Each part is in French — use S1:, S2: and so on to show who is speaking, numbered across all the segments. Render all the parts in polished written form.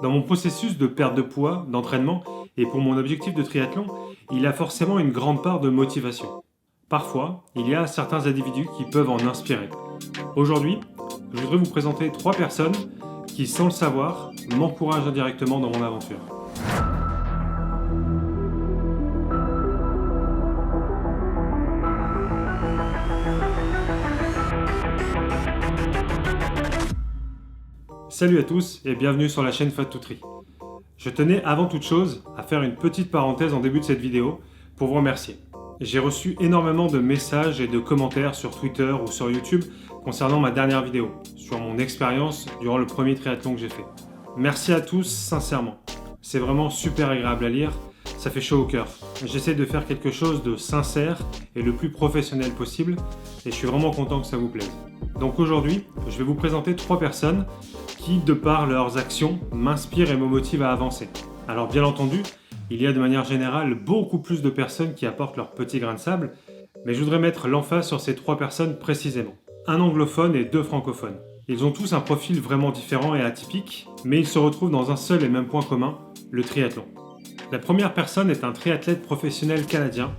S1: Dans mon processus de perte de poids, d'entraînement et pour mon objectif de triathlon, il y a forcément une grande part de motivation. Parfois, il y a certains individus qui peuvent en inspirer. Aujourd'hui, je voudrais vous présenter 3 personnes qui, sans le savoir, m'encouragent indirectement dans mon aventure. Salut à tous et bienvenue sur la chaîne Fat to Tri. Je tenais avant toute chose à faire une petite parenthèse en début de cette vidéo pour vous remercier. J'ai reçu énormément de messages et de commentaires sur Twitter ou sur YouTube concernant ma dernière vidéo, sur mon expérience durant le premier triathlon que j'ai fait. Merci à tous, sincèrement. C'est vraiment super agréable à lire, ça fait chaud au cœur. J'essaie de faire quelque chose de sincère et le plus professionnel possible et je suis vraiment content que ça vous plaise. Donc aujourd'hui, je vais vous présenter 3 personnes qui, de par leurs actions, m'inspirent et me motivent à avancer. Alors bien entendu, il y a de manière générale beaucoup plus de personnes qui apportent leur petit grain de sable, mais je voudrais mettre l'emphase sur ces 3 personnes précisément. Un anglophone et 2 francophones. Ils ont tous un profil vraiment différent et atypique, mais ils se retrouvent dans un seul et même point commun, le triathlon. La première personne est un triathlète professionnel canadien,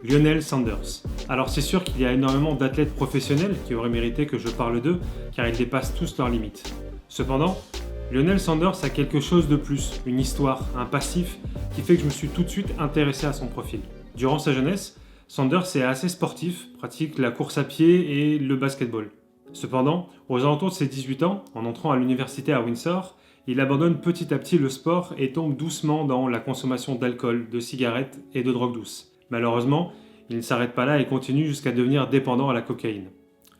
S1: Lionel Sanders. Alors c'est sûr qu'il y a énormément d'athlètes professionnels qui auraient mérité que je parle d'eux, car ils dépassent tous leurs limites. Cependant, Lionel Sanders a quelque chose de plus, une histoire, un passif, qui fait que je me suis tout de suite intéressé à son profil. Durant sa jeunesse, Sanders est assez sportif, pratique la course à pied et le basketball. Cependant, aux alentours de ses 18 ans, en entrant à l'université à Windsor, il abandonne petit à petit le sport et tombe doucement dans la consommation d'alcool, de cigarettes et de drogue douce. Malheureusement, il ne s'arrête pas là et continue jusqu'à devenir dépendant à la cocaïne.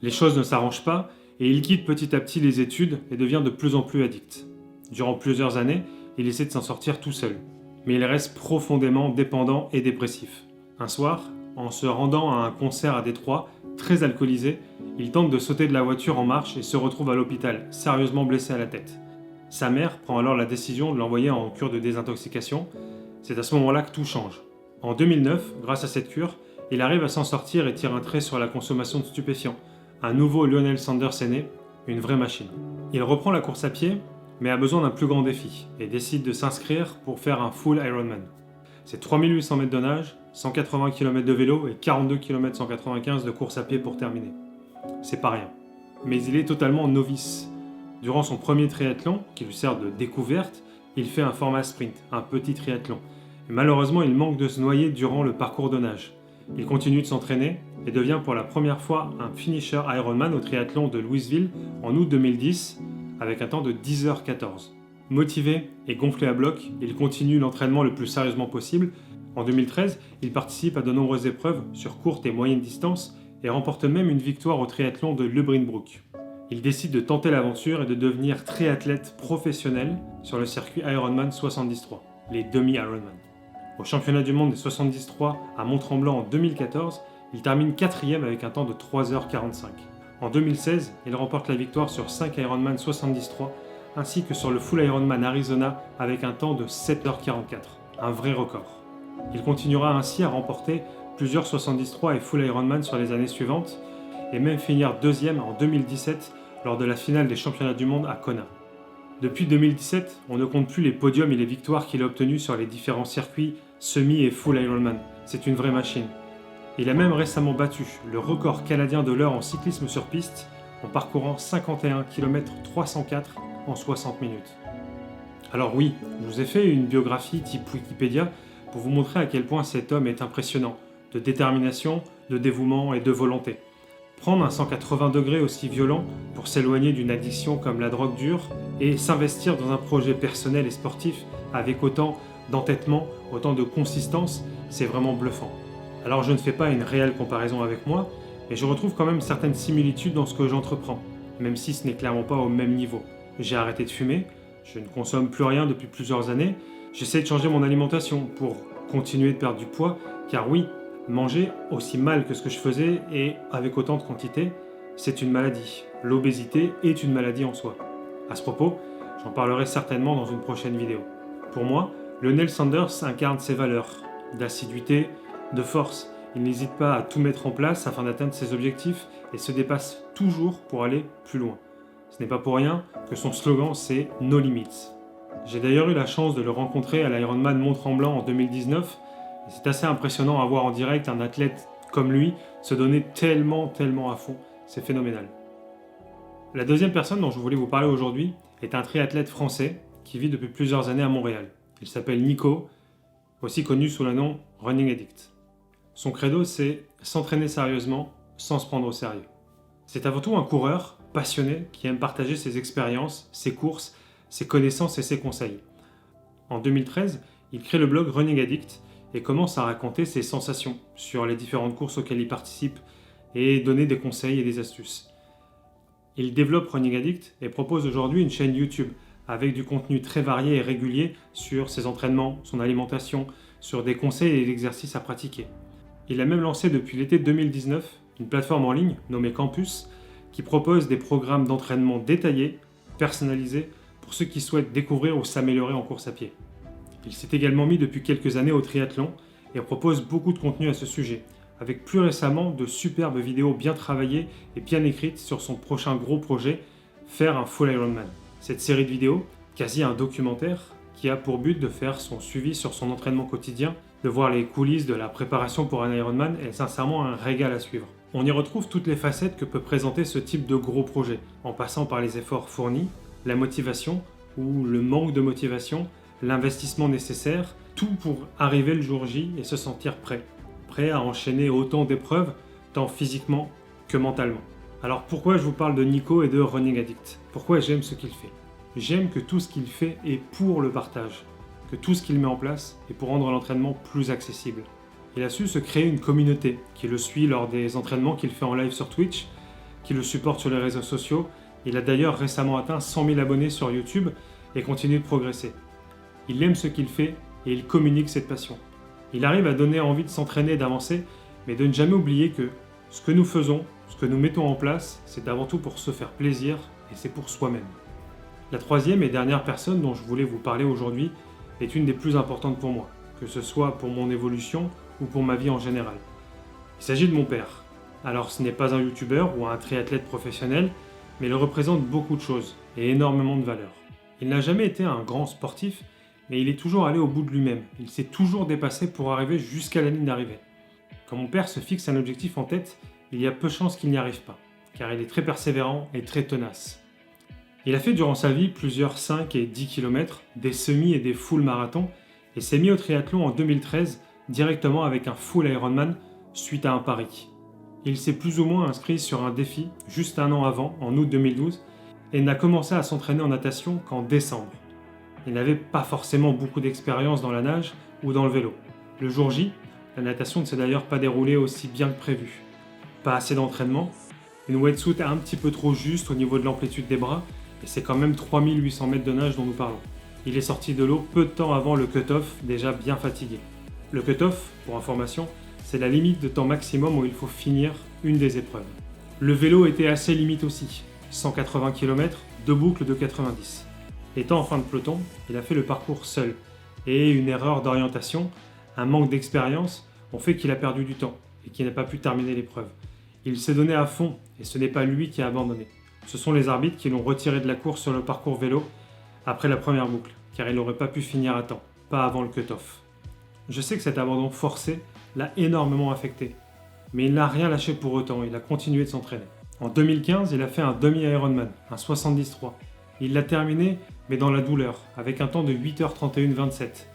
S1: Les choses ne s'arrangent pas et il quitte petit à petit les études et devient de plus en plus addict. Durant plusieurs années, il essaie de s'en sortir tout seul, mais il reste profondément dépendant et dépressif. Un soir, en se rendant à un concert à Détroit, très alcoolisé, il tente de sauter de la voiture en marche et se retrouve à l'hôpital, sérieusement blessé à la tête. Sa mère prend alors la décision de l'envoyer en cure de désintoxication. C'est à ce moment-là que tout change. En 2009, grâce à cette cure, il arrive à s'en sortir et tire un trait sur la consommation de stupéfiants. Un nouveau Lionel Sanders est né, une vraie machine. Il reprend la course à pied, mais a besoin d'un plus grand défi et décide de s'inscrire pour faire un full Ironman. C'est 3800 mètres de nage, 180 km de vélo et 42 km 195 de course à pied pour terminer. C'est pas rien. Mais il est totalement novice. Durant son premier triathlon, qui lui sert de découverte, il fait un format sprint, un petit triathlon. Et malheureusement, il manque de se noyer durant le parcours de nage. Il continue de s'entraîner et devient pour la première fois un finisher Ironman au triathlon de Louisville en août 2010 avec un temps de 10h14. Motivé et gonflé à bloc, il continue l'entraînement le plus sérieusement possible. En 2013, il participe à de nombreuses épreuves sur courte et moyenne distance et remporte même une victoire au triathlon de Lebrinbrook. Il décide de tenter l'aventure et de devenir triathlète professionnel sur le circuit Ironman 73, les demi-Ironman. Au championnat du monde des 73 à Mont-Tremblant en 2014, il termine 4e avec un temps de 3h45. En 2016, il remporte la victoire sur 5 Ironman 73 ainsi que sur le Full Ironman Arizona avec un temps de 7h44, un vrai record. Il continuera ainsi à remporter plusieurs 73 et Full Ironman sur les années suivantes et même finir 2e en 2017 lors de la finale des championnats du monde à Kona. Depuis 2017, on ne compte plus les podiums et les victoires qu'il a obtenus sur les différents circuits semi et full Ironman. C'est une vraie machine. Il a même récemment battu le record canadien de l'heure en cyclisme sur piste en parcourant 51 km 304 en 60 minutes. Alors oui, je vous ai fait une biographie type Wikipédia pour vous montrer à quel point cet homme est impressionnant, de détermination, de dévouement et de volonté. Prendre un 180 degrés aussi violent pour s'éloigner d'une addiction comme la drogue dure et s'investir dans un projet personnel et sportif avec autant d'entêtement, autant de consistance, c'est vraiment bluffant. Alors je ne fais pas une réelle comparaison avec moi, mais je retrouve quand même certaines similitudes dans ce que j'entreprends, même si ce n'est clairement pas au même niveau. J'ai arrêté de fumer, je ne consomme plus rien depuis plusieurs années, j'essaie de changer mon alimentation pour continuer de perdre du poids, car oui, manger aussi mal que ce que je faisais et avec autant de quantité, c'est une maladie. L'obésité est une maladie en soi. À ce propos, j'en parlerai certainement dans une prochaine vidéo. Pour moi, Lionel Sanders incarne ses valeurs d'assiduité, de force. Il n'hésite pas à tout mettre en place afin d'atteindre ses objectifs et se dépasse toujours pour aller plus loin. Ce n'est pas pour rien que son slogan c'est No Limits. J'ai d'ailleurs eu la chance de le rencontrer à l'Ironman Mont-Tremblant en 2019, et c'est assez impressionnant à voir en direct un athlète comme lui se donner tellement à fond, c'est phénoménal. La deuxième personne dont je voulais vous parler aujourd'hui est un triathlète français qui vit depuis plusieurs années à Montréal. Il s'appelle Nico, aussi connu sous le nom Running Addict. Son credo, c'est s'entraîner sérieusement sans se prendre au sérieux. C'est avant tout un coureur passionné qui aime partager ses expériences, ses courses, ses connaissances et ses conseils. En 2013, il crée le blog Running Addict et commence à raconter ses sensations sur les différentes courses auxquelles il participe et donner des conseils et des astuces. Il développe Running Addict et propose aujourd'hui une chaîne YouTube avec du contenu très varié et régulier sur ses entraînements, son alimentation, sur des conseils et exercices à pratiquer. Il a même lancé depuis l'été 2019 une plateforme en ligne nommée Campus qui propose des programmes d'entraînement détaillés, personnalisés pour ceux qui souhaitent découvrir ou s'améliorer en course à pied. Il s'est également mis depuis quelques années au triathlon et propose beaucoup de contenu à ce sujet, avec plus récemment de superbes vidéos bien travaillées et bien écrites sur son prochain gros projet, faire un full Ironman. Cette série de vidéos, quasi un documentaire, qui a pour but de faire son suivi sur son entraînement quotidien, de voir les coulisses de la préparation pour un Ironman est sincèrement un régal à suivre. On y retrouve toutes les facettes que peut présenter ce type de gros projet, en passant par les efforts fournis, la motivation ou le manque de motivation, l'investissement nécessaire, tout pour arriver le jour J et se sentir prêt à enchaîner autant d'épreuves, tant physiquement que mentalement. Alors pourquoi je vous parle de Nico et de Running Addict? Pourquoi j'aime ce qu'il fait? J'aime que tout ce qu'il fait est pour le partage, que tout ce qu'il met en place est pour rendre l'entraînement plus accessible. Il a su se créer une communauté qui le suit lors des entraînements qu'il fait en live sur Twitch, qui le supporte sur les réseaux sociaux. Il a d'ailleurs récemment atteint 100 000 abonnés sur YouTube et continue de progresser. Il aime ce qu'il fait et il communique cette passion. Il arrive à donner envie de s'entraîner et d'avancer, mais de ne jamais oublier que ce que nous faisons, ce que nous mettons en place, c'est avant tout pour se faire plaisir et c'est pour soi-même. La troisième et dernière personne dont je voulais vous parler aujourd'hui est une des plus importantes pour moi, que ce soit pour mon évolution ou pour ma vie en général. Il s'agit de mon père. Alors ce n'est pas un youtubeur ou un triathlète professionnel, mais il représente beaucoup de choses et énormément de valeurs. Il n'a jamais été un grand sportif, mais il est toujours allé au bout de lui-même. Il s'est toujours dépassé pour arriver jusqu'à la ligne d'arrivée. Quand mon père se fixe un objectif en tête, il y a peu de chances qu'il n'y arrive pas, car il est très persévérant et très tenace. Il a fait durant sa vie plusieurs 5 et 10 km, des semis et des full marathons, et s'est mis au triathlon en 2013 directement avec un full Ironman suite à un pari. Il s'est plus ou moins inscrit sur un défi juste un an avant, en août 2012, et n'a commencé à s'entraîner en natation qu'en décembre. Il n'avait pas forcément beaucoup d'expérience dans la nage ou dans le vélo. Le jour J, la natation ne s'est d'ailleurs pas déroulée aussi bien que prévu. Pas assez d'entraînement, une wetsuit un petit peu trop juste au niveau de l'amplitude des bras, et c'est quand même 3800 mètres de nage dont nous parlons. Il est sorti de l'eau peu de temps avant le cut-off, déjà bien fatigué. Le cut-off, pour information, c'est la limite de temps maximum où il faut finir une des épreuves. Le vélo était assez limite aussi, 180 km, 2 boucles de 90. Étant en fin de peloton, il a fait le parcours seul, et une erreur d'orientation, un manque d'expérience, ont fait qu'il a perdu du temps et qu'il n'a pas pu terminer l'épreuve. Il s'est donné à fond, et ce n'est pas lui qui a abandonné. Ce sont les arbitres qui l'ont retiré de la course sur le parcours vélo après la première boucle, car il n'aurait pas pu finir à temps, pas avant le cut-off. Je sais que cet abandon forcé l'a énormément affecté, mais il n'a rien lâché pour autant, il a continué de s'entraîner. En 2015, il a fait un demi-Ironman, un 73. Il l'a terminé, mais dans la douleur, avec un temps de 8h31,27.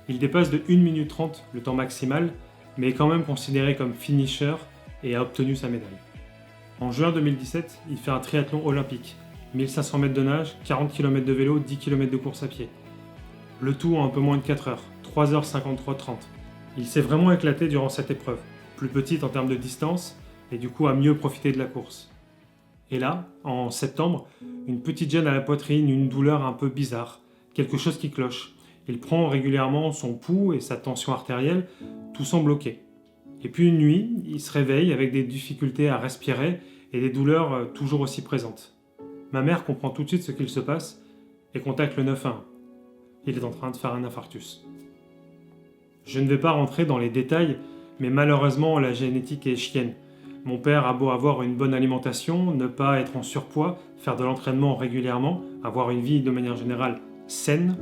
S1: Il dépasse de 1 minute 30 le temps maximal, mais est quand même considéré comme finisher et a obtenu sa médaille. En juin 2017, il fait un triathlon olympique, 1500 mètres de nage, 40 km de vélo, 10 km de course à pied. Le tout en un peu moins de 4 heures, 3h53,30. Il s'est vraiment éclaté durant cette épreuve, plus petite en termes de distance, et du coup a mieux profité de la course. Et là, en septembre, une petite gêne à la poitrine, une douleur un peu bizarre, quelque chose qui cloche. Il prend régulièrement son pouls et sa tension artérielle, tout semble ok. Et puis une nuit, il se réveille avec des difficultés à respirer et des douleurs toujours aussi présentes. Ma mère comprend tout de suite ce qu'il se passe et contacte le 911. Il est en train de faire un infarctus. Je ne vais pas rentrer dans les détails, mais malheureusement la génétique est chienne. Mon père a beau avoir une bonne alimentation, ne pas être en surpoids, faire de l'entraînement régulièrement, avoir une vie de manière générale saine.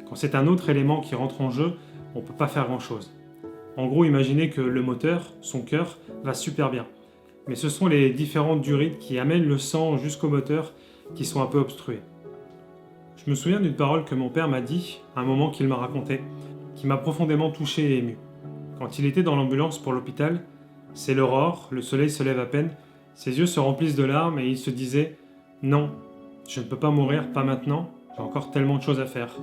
S1: Quand c'est un autre élément qui rentre en jeu, on ne peut pas faire grand-chose. En gros, imaginez que le moteur, son cœur, va super bien. Mais ce sont les différentes durites qui amènent le sang jusqu'au moteur qui sont un peu obstruées. Je me souviens d'une parole que mon père m'a dit, à un moment qu'il m'a raconté, qui m'a profondément touché et ému. Quand il était dans l'ambulance pour l'hôpital, c'est l'aurore, le soleil se lève à peine, ses yeux se remplissent de larmes et il se disait « Non, je ne peux pas mourir, pas maintenant, j'ai encore tellement de choses à faire. »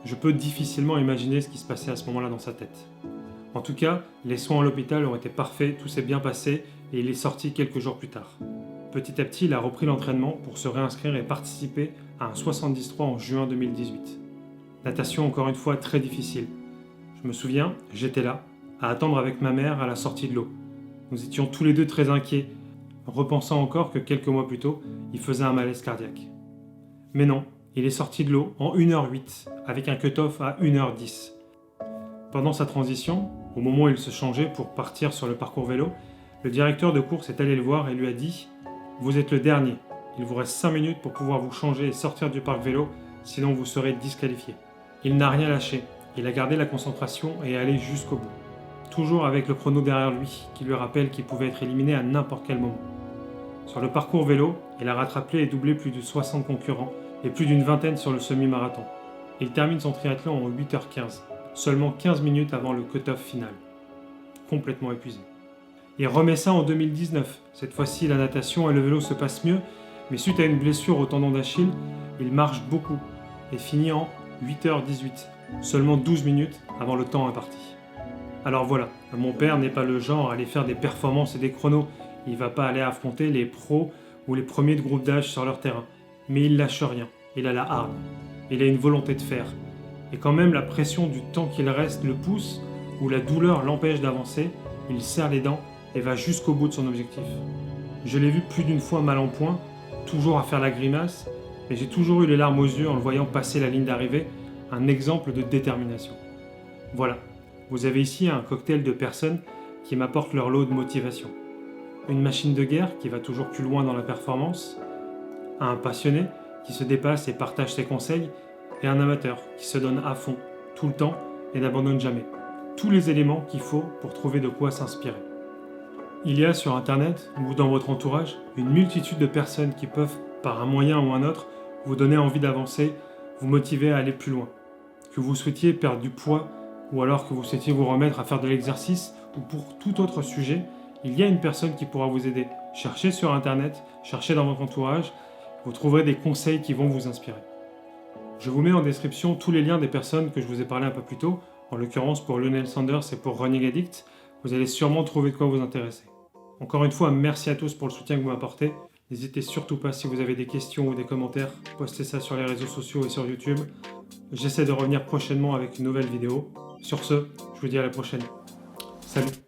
S1: Je peux difficilement imaginer ce qui se passait à ce moment-là dans sa tête. En tout cas, les soins à l'hôpital ont été parfaits, tout s'est bien passé et il est sorti quelques jours plus tard. Petit à petit, il a repris l'entraînement pour se réinscrire et participer à un 73 en juin 2018. Natation encore une fois très difficile. Je me souviens, j'étais là, à attendre avec ma mère à la sortie de l'eau. Nous étions tous les deux très inquiets, repensant encore que quelques mois plus tôt, il faisait un malaise cardiaque. Mais non, il est sorti de l'eau en 1h08, avec un cut-off à 1h10. Pendant sa transition, au moment où il se changeait pour partir sur le parcours vélo, le directeur de course est allé le voir et lui a dit « Vous êtes le dernier, il vous reste 5 minutes pour pouvoir vous changer et sortir du parc vélo, sinon vous serez disqualifié. » Il n'a rien lâché, il a gardé la concentration et est allé jusqu'au bout. Toujours avec le chrono derrière lui, qui lui rappelle qu'il pouvait être éliminé à n'importe quel moment. Sur le parcours vélo, il a rattrapé et doublé plus de 60 concurrents et plus d'une vingtaine sur le semi-marathon. Il termine son triathlon en 8h15, seulement 15 minutes avant le cut-off final. Complètement épuisé. Il remet ça en 2019. Cette fois-ci, la natation et le vélo se passent mieux, mais suite à une blessure au tendon d'Achille, il marche beaucoup et finit en 8h18, seulement 12 minutes avant le temps imparti. Alors voilà, mon père n'est pas le genre à aller faire des performances et des chronos, il va pas aller affronter les pros ou les premiers de groupe d'âge sur leur terrain, mais il lâche rien, il a la hargne, il a une volonté de faire, et quand même la pression du temps qu'il reste le pousse, ou la douleur l'empêche d'avancer, il serre les dents et va jusqu'au bout de son objectif. Je l'ai vu plus d'une fois mal en point, toujours à faire la grimace, mais j'ai toujours eu les larmes aux yeux en le voyant passer la ligne d'arrivée, un exemple de détermination. Voilà, vous avez ici un cocktail de personnes qui m'apportent leur lot de motivation. Une machine de guerre qui va toujours plus loin dans la performance, un passionné qui se dépasse et partage ses conseils, et un amateur qui se donne à fond, tout le temps, et n'abandonne jamais. Tous les éléments qu'il faut pour trouver de quoi s'inspirer. Il y a sur Internet, ou dans votre entourage, une multitude de personnes qui peuvent, par un moyen ou un autre, vous donner envie d'avancer, vous motiver à aller plus loin. Que vous souhaitiez perdre du poids, ou alors que vous souhaitiez vous remettre à faire de l'exercice, ou pour tout autre sujet, il y a une personne qui pourra vous aider. Cherchez sur Internet, cherchez dans votre entourage, vous trouverez des conseils qui vont vous inspirer. Je vous mets en description tous les liens des personnes que je vous ai parlé un peu plus tôt, en l'occurrence pour Lionel Sanders et pour Running Addict, vous allez sûrement trouver de quoi vous intéresser. Encore une fois, merci à tous pour le soutien que vous m'apportez. N'hésitez surtout pas si vous avez des questions ou des commentaires, postez ça sur les réseaux sociaux et sur YouTube. J'essaie de revenir prochainement avec une nouvelle vidéo. Sur ce, je vous dis à la prochaine. Salut!